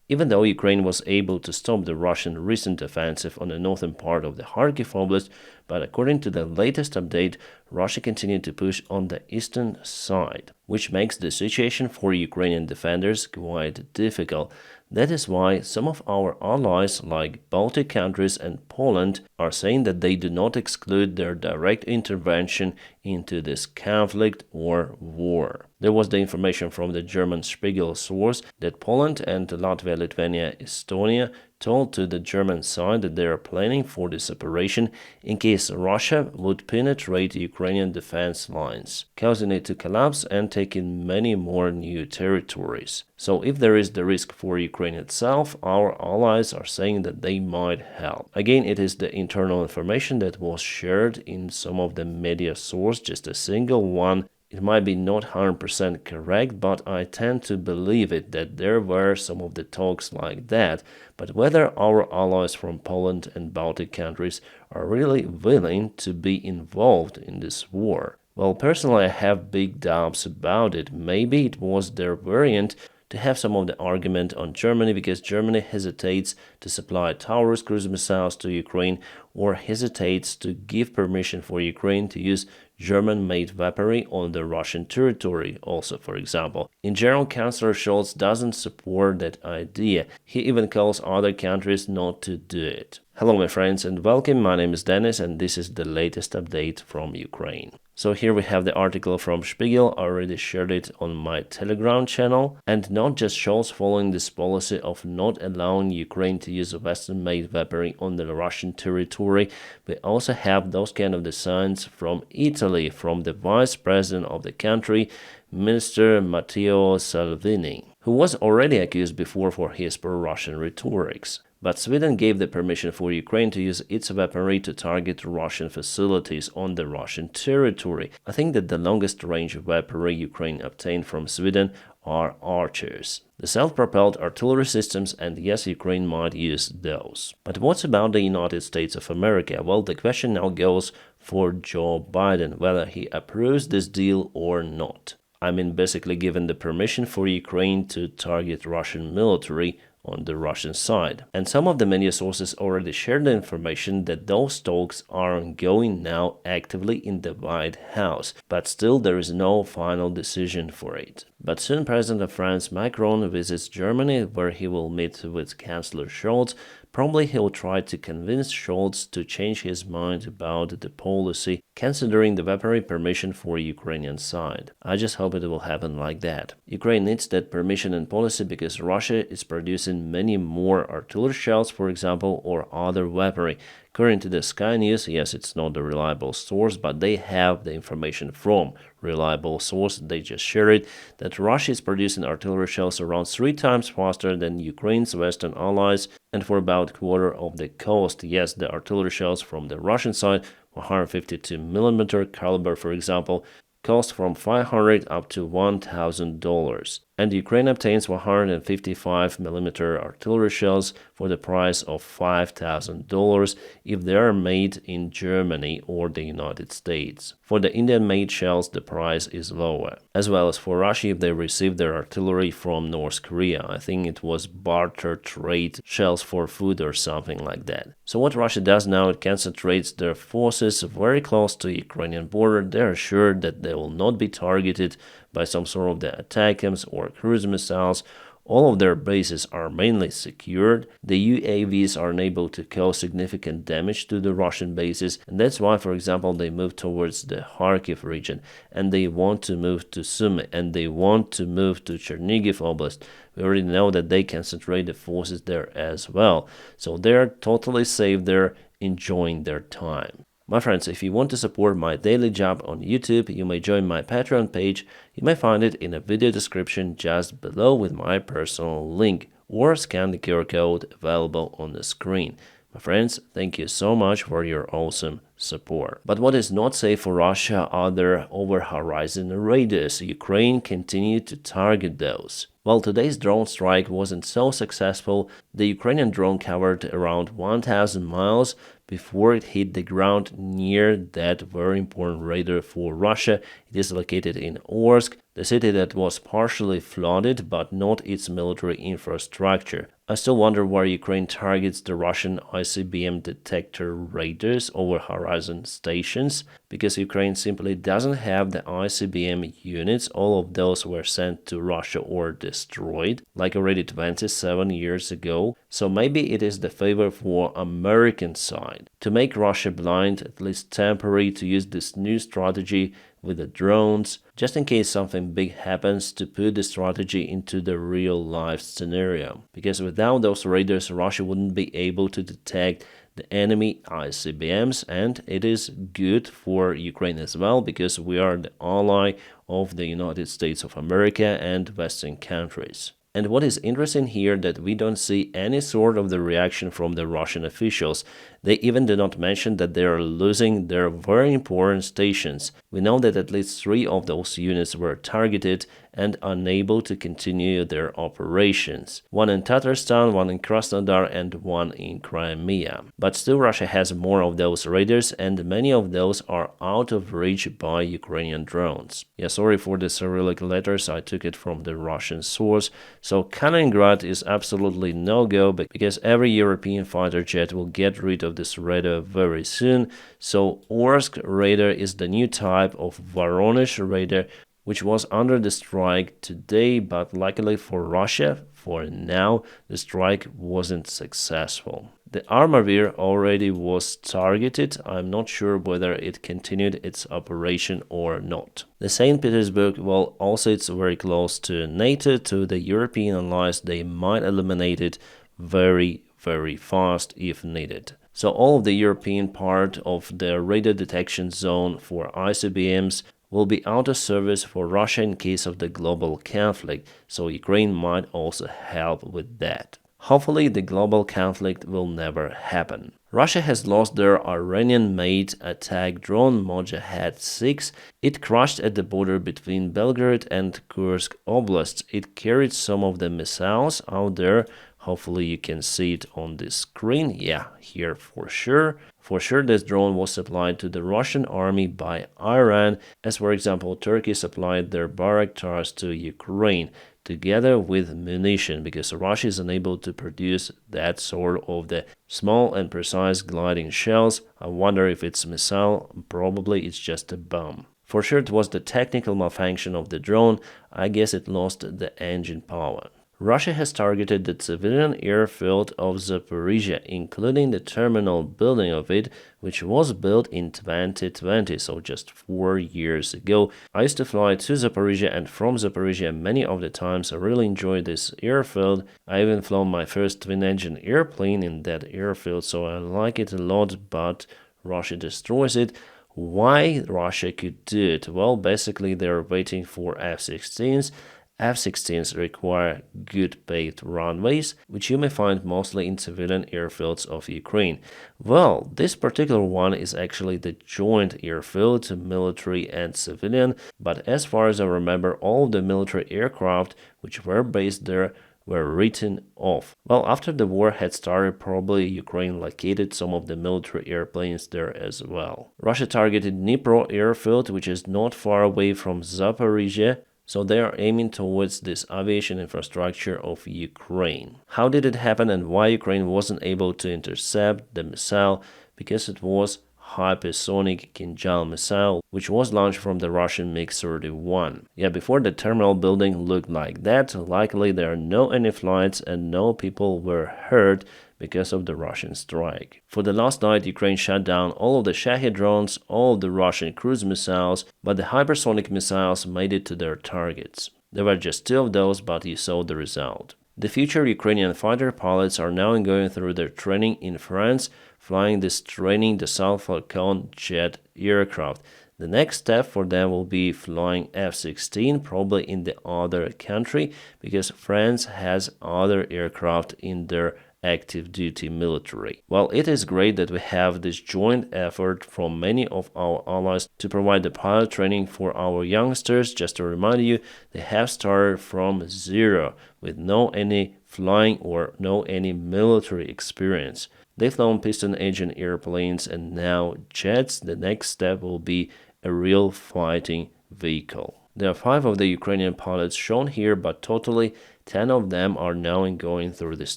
Even though Ukraine was able to stop the Russian recent offensive on the northern part of the Kharkiv Oblast, but according to the latest update, Russia continued to push on the eastern side, which makes the situation for Ukrainian defenders quite difficult. That is why some of our allies, like Baltic countries and Poland, are saying that they do not exclude their direct intervention into this conflict or war. There was the information from the German Spiegel source that Poland and Latvia, Lithuania, Estonia told to the German side that they are planning for this operation in case Russia would penetrate Ukrainian defense lines, causing it to collapse and taking many more new territories. So if there is the risk for Ukraine itself, our allies are saying that they might help. Again, it is the internal information that was shared in some of the media source, just a single one. It might be not 100% correct, but I tend to believe it that there were some of the talks like that. But whether our allies from Poland and Baltic countries are really willing to be involved in this war, well, personally I have big doubts about it. Maybe it was their variant to have some of the argument on Germany because Germany hesitates to supply Taurus cruise missiles to Ukraine or hesitates to give permission for Ukraine to use German-made weaponry on the Russian territory also, for example. In general, Chancellor Scholz doesn't support that idea. He even calls other countries not to do it. Hello my friends and welcome, my name is Dennis and this is the latest update from Ukraine. So here we have the article from Spiegel, I already shared it on my Telegram channel, and not just Scholz following this policy of not allowing Ukraine to use Western-made weaponry on the Russian territory, we also have those kind of the signs from Italy, from the vice president of the country, Minister Matteo Salvini, who was already accused before for his pro-Russian rhetorics. But Sweden gave the permission for Ukraine to use its weaponry to target Russian facilities on the Russian territory. I think that the longest range of weaponry Ukraine obtained from Sweden are archers, the self-propelled artillery systems, and yes, Ukraine might use those. But what's about the United States of America? Well, the question now goes for Joe Biden, whether he approves this deal or not. I mean, basically given the permission for Ukraine to target Russian military on the Russian side. And some of the media sources already shared the information that those talks are ongoing now actively in the White House, but still there is no final decision for it. But soon President of France Macron visits Germany, where he will meet with Chancellor Scholz. Probably he will try to convince Scholz to change his mind about the policy, considering the weaponry permission for Ukrainian side. I just hope it will happen like that. Ukraine needs that permission and policy because Russia is producing many more artillery shells, for example, or other weaponry. According to the Sky News, yes, it's not a reliable source, but they have the information from reliable source. They just share it, that Russia is producing artillery shells around 3 times faster than Ukraine's Western allies and for about a quarter of the cost. Yes, the artillery shells from the Russian side, 152mm caliber, for example, cost from $500 up to $1,000. And Ukraine obtains 155mm artillery shells for the price of $5,000 if they are made in Germany or the United States. For the Indian-made shells, the price is lower. As well as for Russia if they receive their artillery from North Korea. I think it was barter trade shells for food or something like that. So what Russia does now, it concentrates their forces very close to the Ukrainian border. They are sure that they will not be targeted by some sort of the ATACMS or cruise missiles. All of their bases are mainly secured. The UAVs are unable to cause significant damage to the Russian bases, and that's why, for example, they move towards the Kharkiv region, and they want to move to Sumy, and they want to move to Chernihiv Oblast. We already know that they concentrate the forces there as well, so they're totally safe there, enjoying their time. My friends, if you want to support my daily job on YouTube, you may join my Patreon page. You may find it in the video description just below with my personal link, or scan the QR code available on the screen. My friends, thank you so much for your awesome support. But what is not safe for Russia are their over-horizon radars. Ukraine continued to target those. While today's drone strike wasn't so successful, the Ukrainian drone covered around 1,000 miles before it hit the ground near that very important radar for Russia. It is located in Orsk, the city that was partially flooded but not its military infrastructure. I still wonder why Ukraine targets the Russian ICBM detector radars over horizon stations, because Ukraine simply doesn't have the ICBM units. All of those were sent to Russia or destroyed, like already 27 years ago. So maybe it is the favor for American side to make Russia blind, at least temporary, to use this new strategy with the drones, just in case something big happens, to put the strategy into the real-life scenario. Because without those radars, Russia wouldn't be able to detect the enemy ICBMs, and it is good for Ukraine as well, because we are the ally of the United States of America and Western countries. And what is interesting here that we don't see any sort of the reaction from the Russian officials. They even do not mention that they are losing their very important stations. We know that at least 3 of those units were targeted and unable to continue their operations. One in Tatarstan, one in Krasnodar, and one in Crimea. But still Russia has more of those radars, and many of those are out of reach by Ukrainian drones. Yeah, sorry for the Cyrillic letters, I took it from the Russian source. So Kaliningrad is absolutely no-go, because every European fighter jet will get rid of this radar very soon. So Orsk radar is the new type of Voronezh radar, which was under the strike today, but luckily for Russia, for now, the strike wasn't successful. The Armavir already was targeted. I'm not sure whether it continued its operation or not. The St. Petersburg, well, also it's very close to NATO, to the European allies. They might eliminate it very, very fast if needed. So all of the European part of the radar detection zone for ICBMs will be out of service for Russia in case of the global conflict, so Ukraine might also help with that. Hopefully the global conflict will never happen. Russia has lost their Iranian-made attack drone Mojahed 6. It crashed at the border between Belgorod and Kursk oblasts. It carried some of the missiles out there. Hopefully you can see it on the screen. Yeah, here for sure. For sure this drone was supplied to the Russian army by Iran, as for example Turkey supplied their Bayraktars to Ukraine, together with munition, because Russia is unable to produce that sort of the small and precise gliding shells. I wonder if it's a missile, probably it's just a bomb. For sure it was the technical malfunction of the drone. I guess it lost the engine power. Russia has targeted the civilian airfield of Zaporizhia, including the terminal building of it, which was built in 2020, so just 4 years ago. I used to fly to Zaporizhia and from Zaporizhia many of the times. I really enjoyed this airfield. I even flown my first twin-engine airplane in that airfield, so I like it a lot, but Russia destroys it. Why Russia could do it? Well, basically they're waiting for F-16s. F-16s require good paved runways, which you may find mostly in civilian airfields of Ukraine. Well, this particular one is actually the joint airfield, military and civilian, but as far as I remember, all the military aircraft which were based there were written off. Well, after the war had started, probably Ukraine located some of the military airplanes there as well. Russia targeted Dnipro airfield, which is not far away from Zaporizhia, so they are aiming towards this aviation infrastructure of Ukraine. How did it happen and why Ukraine wasn't able to intercept the missile? Because it was hypersonic Kinjal missile, which was launched from the Russian MiG-31. Yeah, before the terminal building looked like that. Luckily there are no any flights and no people were hurt because of the Russian strike. For the last night, Ukraine shut down all of the Shahed drones, all of the Russian cruise missiles, but the hypersonic missiles made it to their targets. There were just 2 of those, but you saw the result. The future Ukrainian fighter pilots are now going through their training in France, flying this training Dassault Falcon jet aircraft. The next step for them will be flying F-16, probably in the other country, because France has other aircraft in their active duty military. Well, it is great that we have this joint effort from many of our allies to provide the pilot training for our youngsters. Just to remind you, they have started from zero with no any flying or no any military experience. They've flown piston engine airplanes and now jets. The next step will be a real fighting vehicle. There are 5 of the Ukrainian pilots shown here, but totally 10 of them are now going through this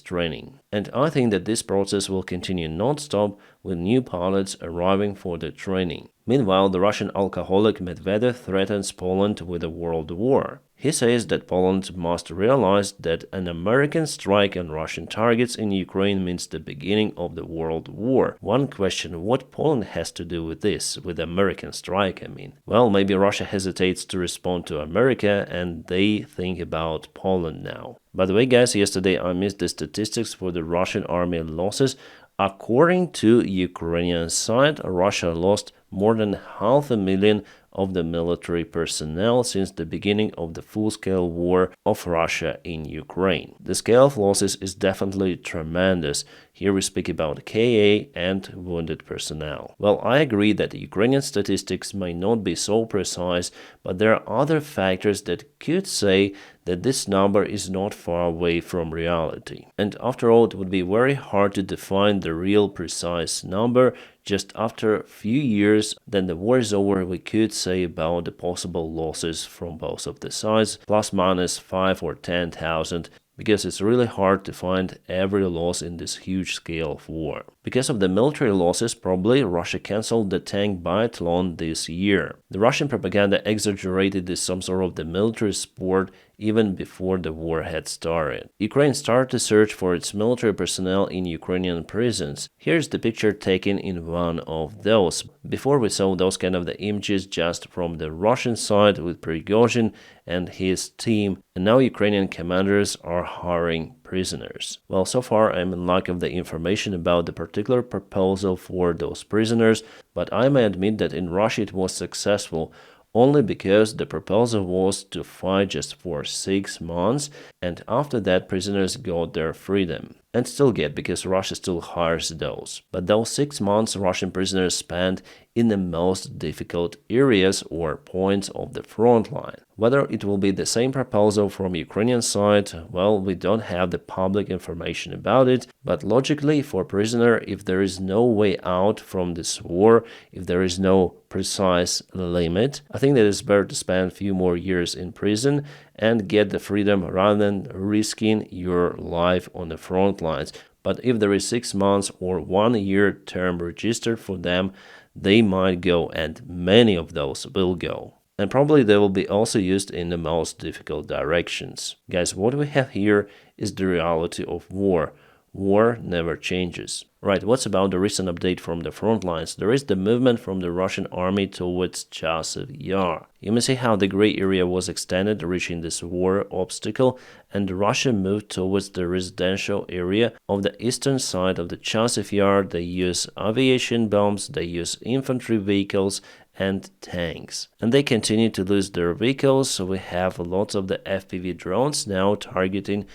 training. And I think that this process will continue non-stop with new pilots arriving for the training. Meanwhile, the Russian alcoholic Medvedev threatens Poland with a world war. He says that Poland must realize that an American strike on Russian targets in Ukraine means the beginning of the world war. One question, what Poland has to do with this, with American strike, I mean? Well, maybe Russia hesitates to respond to America and they think about Poland now. By the way, guys, yesterday I missed the statistics for the Russian army losses. According to Ukrainian side, Russia lost more than 500,000 of the military personnel since the beginning of the full-scale war of Russia in Ukraine. The scale of losses is definitely tremendous. Here we speak about KA and wounded personnel. Well, I agree that the Ukrainian statistics may not be so precise, but there are other factors that could say that this number is not far away from reality. And after all, it would be very hard to define the real precise number. Just after a few years, then the war is over, we could say about the possible losses from both of the sides, plus minus 5 or 10,000, because it's really hard to find every loss in this huge scale of war. Because of the military losses, probably Russia cancelled the tank biathlon this year. The Russian propaganda exaggerated this some sort of the military sport even before the war had started. Ukraine started to search for its military personnel in Ukrainian prisons. Here's the picture taken in one of those. Before we saw those kind of the images just from the Russian side with Prigozhin and his team, and now Ukrainian commanders are hiring prisoners. Well, so far I'm in lack of the information about the particular proposal for those prisoners, but I may admit that in Russia it was successful only because the proposal was to fight just for 6 months, and after that prisoners got their freedom. And still get, because Russia still hires those. But those 6 months Russian prisoners spent in the most difficult areas or points of the front line. Whether it will be the same proposal from Ukrainian side, well, we don't have the public information about it, but logically for prisoner, if there is no way out from this war, if there is no precise limit, I think that it's better to spend a few more years in prison and get the freedom rather than risking your life on the front lines. But if there is 6 months or 1 year term registered for them, they might go, and many of those will go. And probably they will be also used in the most difficult directions. Guys, what we have here is the reality of war. War never changes. Right, what's about the recent update from the front lines? There is the movement from the Russian army towards Chasiv Yar. You may see how the gray area was extended, reaching this war obstacle, and Russia moved towards the residential area of the eastern side of the Chasiv Yar. They use aviation bombs, they use infantry vehicles, and tanks. And they continue to lose their vehicles, so we have lots of the FPV drones now targeting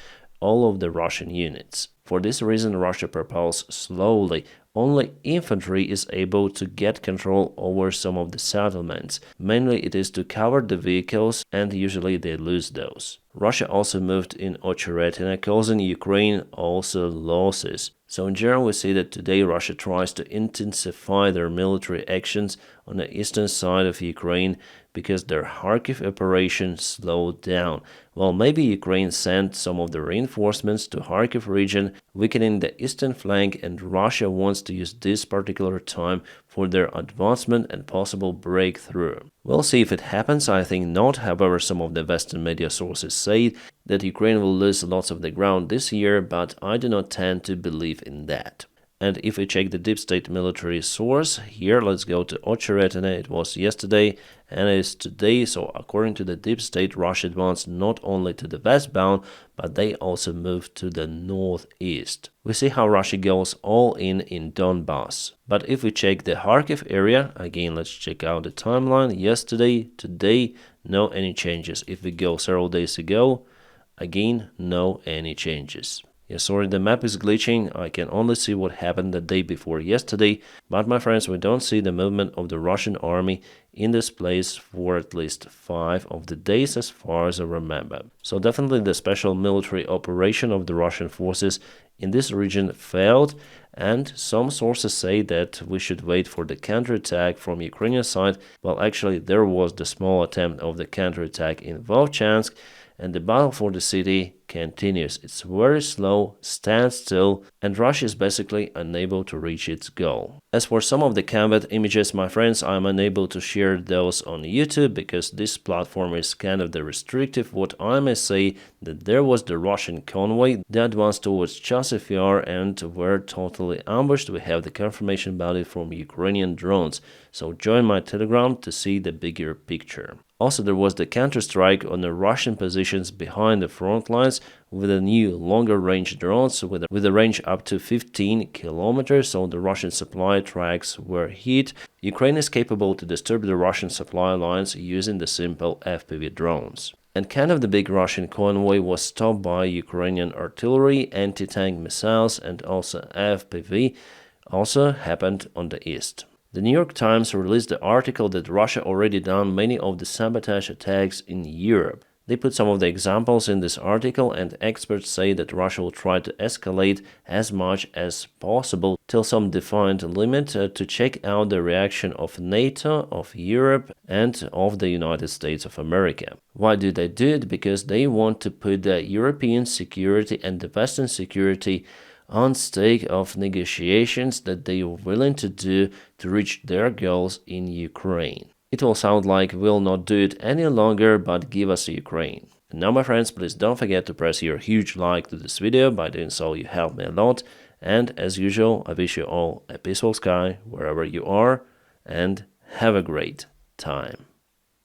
all of the Russian units. For this reason, Russia propels slowly. Only infantry is able to get control over some of the settlements. Mainly it is to cover the vehicles, and usually they lose those. Russia also moved in Ocheretina, causing Ukraine also losses. So in general, we see that today Russia tries to intensify their military actions on the eastern side of Ukraine because their Kharkiv operation slowed down. Well, maybe Ukraine sent some of the reinforcements to Kharkiv region, weakening the eastern flank, and Russia wants to use this particular time for their advancement and possible breakthrough. We'll see if it happens. I think not. However, some of the Western media sources say that Ukraine will lose lots of the ground this year, but I do not tend to believe in that. And if we check the deep state military source, here let's go to Ocheretina. It was yesterday and it is today. So according to the deep state, Russia advanced not only to the westbound, but they also moved to the northeast. We see how Russia goes all in Donbass. But if we check the Kharkiv area, again let's check out the timeline. Yesterday, today, no any changes. If we go several days ago, again, no any changes. Yeah, sorry, the map is glitching. I can only see what happened the day before yesterday. But my friends, we don't see the movement of the Russian army in this place for at least 5 of the days as far as I remember. So definitely the special military operation of the Russian forces in this region failed, and some sources say that we should wait for the counterattack from Ukrainian side. Well, actually there was the small attempt of the counterattack in Volchansk, and the battle for the city continues. It's very slow, standstill, and Russia is basically unable to reach its goal. As for some of the combat images, my friends, I'm unable to share those on YouTube because this platform is kind of the restrictive. What I may say that there was the Russian convoy that advanced towards Chasiv Yar and were totally ambushed. We have the confirmation about it from Ukrainian drones. So join my Telegram to see the bigger picture. Also, there was the counter-strike on the Russian positions behind the front lines with the new longer-range drones with a range up to 15 kilometers, so the Russian supply tracks were hit. Ukraine is capable to disturb the Russian supply lines using the simple FPV drones. And kind of the big Russian convoy was stopped by Ukrainian artillery, anti-tank missiles, and also FPV. Also happened on the east. The New York Times released the article that Russia already done many of the sabotage attacks in Europe. They put some of the examples in this article, and experts say that Russia will try to escalate as much as possible till some defined limit to check out the reaction of NATO, of Europe, and of the United States of America. Why do they do it? Because they want to put the European security and the Western security on stake of negotiations that they are willing to do to reach their goals in Ukraine. It will sound like we'll not do it any longer, but give us Ukraine. And now, my friends, please don't forget to press your huge like to this video. By doing so, you help me a lot. And as usual, I wish you all a peaceful sky wherever you are, and have a great time.